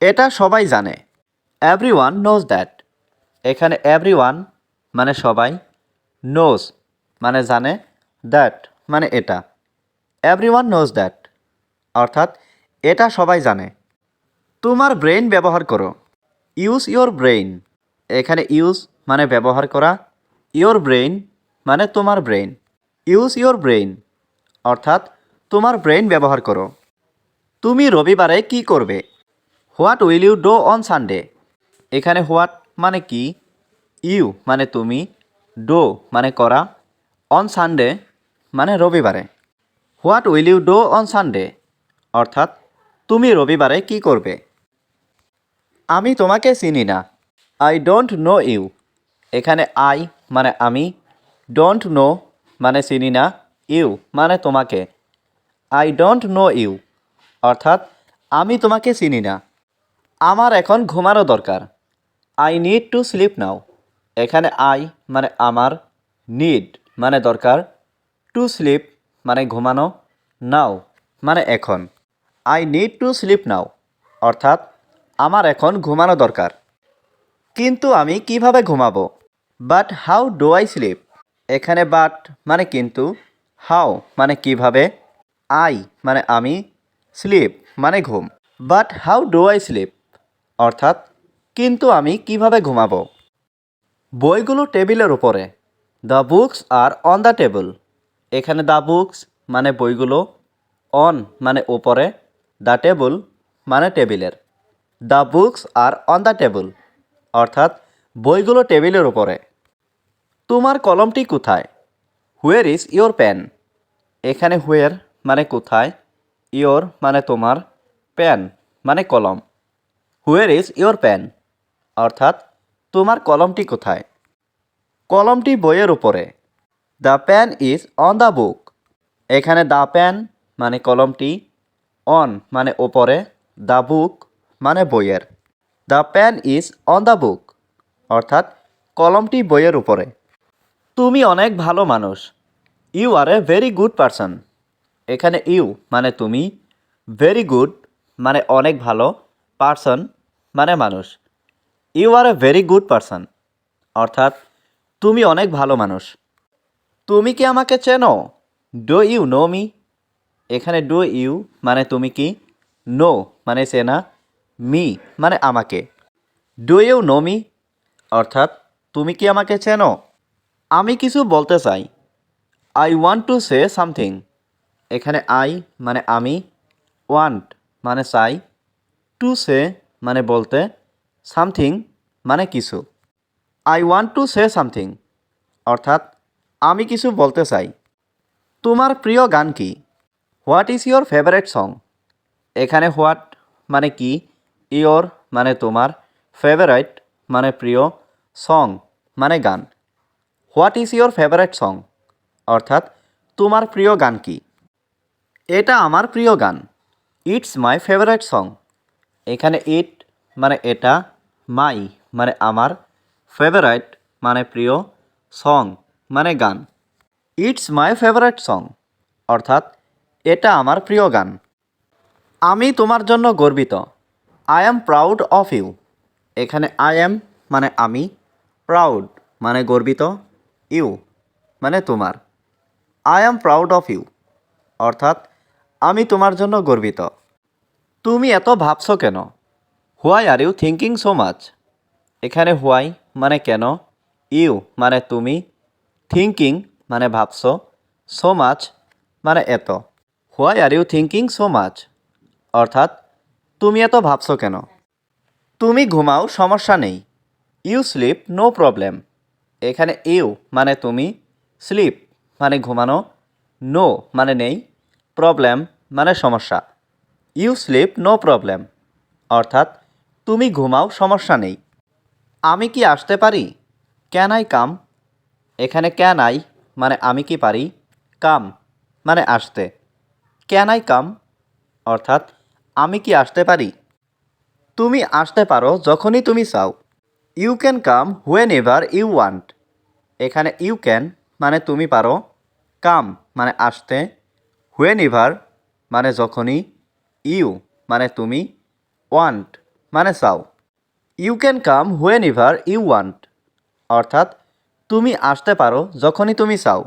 এটা সবাই জানে। Everyone knows that. এখানে এভরিওয়ান মানে সবাই, নোজ মানে জানে, দ্যাট মানে এটা। এভরিওয়ান নোজ দ্যাট অর্থাৎ এটা সবাই জানে। তোমার ব্রেইন ব্যবহার করো। Use your brain. এখানে ইউজ মানে ব্যবহার করা, ইয়োর ব্রেইন মানে তোমার ব্রেইন। ইউজ ইয়োর ব্রেইন অর্থাৎ তোমার ব্রেইন ব্যবহার করো। তুমি রবিবারে কি করবে? What will you do on Sunday? এখানে হোয়াট মানে কি, ইউ মানে তুমি, ডো মানে করা, অন সানডে মানে রবিবারে। What will you do on Sunday অর্থাৎ তুমি রবিবারে কি করবে? আমি তোমাকে চিনি না। I don't know you. এখানে আই মানে আমি, ডোন্ট নো মানে চিনি না, ইউ মানে তোমাকে। আই ডোন্ট নো ইউ অর্থাৎ আমি তোমাকে চিনি না। আমার এখন ঘুমানো দরকার। I need to sleep now. এখানে আই মানে আমার, নিড মানে দরকার, টু স্লিপ মানে ঘুমানো, নাও মানে এখন। I need to sleep now অর্থাৎ আমার এখন ঘুমানো দরকার। কিন্তু আমি কিভাবে ঘুমাবো? But how do I sleep? এখানে বাট মানে কিন্তু, হাউ মানে কিভাবে, আই মানে আমি, স্লিপ মানে ঘুম। But how do I sleep অর্থাৎ কিন্তু আমি কিভাবে ঘুমাবো? বইগুলো টেবিলের উপরে। The books are on the table. এখানে দ্য বুকস মানে বইগুলো, অন মানে উপরে, দ্য টেবিল মানে টেবিলের। The books are on the table অর্থাৎ বইগুলো টেবিলের উপরে। তোমার কলমটি কোথায়? হুয়ের ইজ ইয়োর পেন? এখানে হুয়ের মানে কোথায়, ইয়োর মানে তোমার, পেন মানে কলম। হুয়ের ইজ ইয়োর পেন অর্থাৎ তোমার কলমটি কোথায়? কলমটি বইয়ের উপরে। The pen is on the book. এখানে দ্য পেন মানে কলমটি, অন মানে ওপরে, দ্য বুক মানে বইয়ের। The pen is on the book অর্থাৎ কলমটি বইয়ের উপরে। তুমি অনেক ভালো মানুষ। You are a very good person. এখানে ইউ মানে তুমি, ভেরি গুড মানে অনেক ভালো, পারসন মানে মানুষ। You are a very good person অর্থাৎ তুমি অনেক ভালো মানুষ। তুমি কি আমাকে চেনো? Do you know me? এখানে ডু ইউ মানে তুমি কি, নো মানে চেনা, মি মানে আমাকে। ডু ইউ নো মি অর্থাৎ তুমি কি আমাকে চেনো? আমি কিছু বলতে চাই। I want to say something. এখানে আই মানে আমি, ওয়ান্ট মানে চাই, টু সে মানে বলতে, সামথিং মানে কিছু। I want to say something অর্থাৎ আমি কিছু বলতে চাই। তোমার প্রিয় গান কি? What is your favourite song? এখানে হোয়াট মানে কি, ইয়োর মানে তোমার, ফেভারাইট মানে প্রিয়, সং মানে গান। What is your favourite song অর্থাৎ তোমার প্রিয় গান কি? এটা আমার প্রিয় গান। It's my favourite song. এখানে ইট মানে এটা, মাই মানে আমার, ফেভারাইট মানে প্রিয়, সং মানে গান। ইটস মাই ফেভারেট সং অর্থাৎ এটা আমার প্রিয় গান। আমি তোমার জন্য গর্বিত। I am proud of you. এখানে আই অ্যাম মানে আমি, প্রাউড মানে গর্বিত, ইউ মানে তোমার। I am proud of you অর্থাৎ আমি তোমার জন্য গর্বিত। তুমি এত ভাবছো কেন? Why are you thinking so much? এখানে হোয়াই মানে কেন, ইউ মানে তুমি, থিঙ্কিং মানে ভাবছো, সো মাচ মানে এত। Why are you thinking so much অর্থাৎ তুমি এত ভাবছো কেন? তুমি ঘুমাও সমস্যা নেই। You sleep no problem. এখানে ইউ মানে তুমি, স্লিপ মানে ঘুমানো, নো মানে নেই, প্রবলেম মানে সমস্যা। ইউ স্লিপ নো প্রবলেম অর্থাৎ তুমি ঘুমাও সমস্যা নেই। আমি কি আসতে পারি? Can I come? এখানে ক্যান আই মানে আমি কি পারি, কাম মানে আসতে। ক্যান আই কাম অর্থাৎ আমি কি আসতে পারি? তুমি আসতে পারো যখনই তুমি চাও। You can come whenever you want. এখানে ইউ ক্যান মানে তুমি পারো, কাম মানে আসতে, হোয়েন এভার মানে যখনই, ইউ মানে তুমি, ওয়ান্ট মানে চাও। You can come whenever you want, অর্থাৎ তুমি আসতে পারো যখনই তুমি চাও।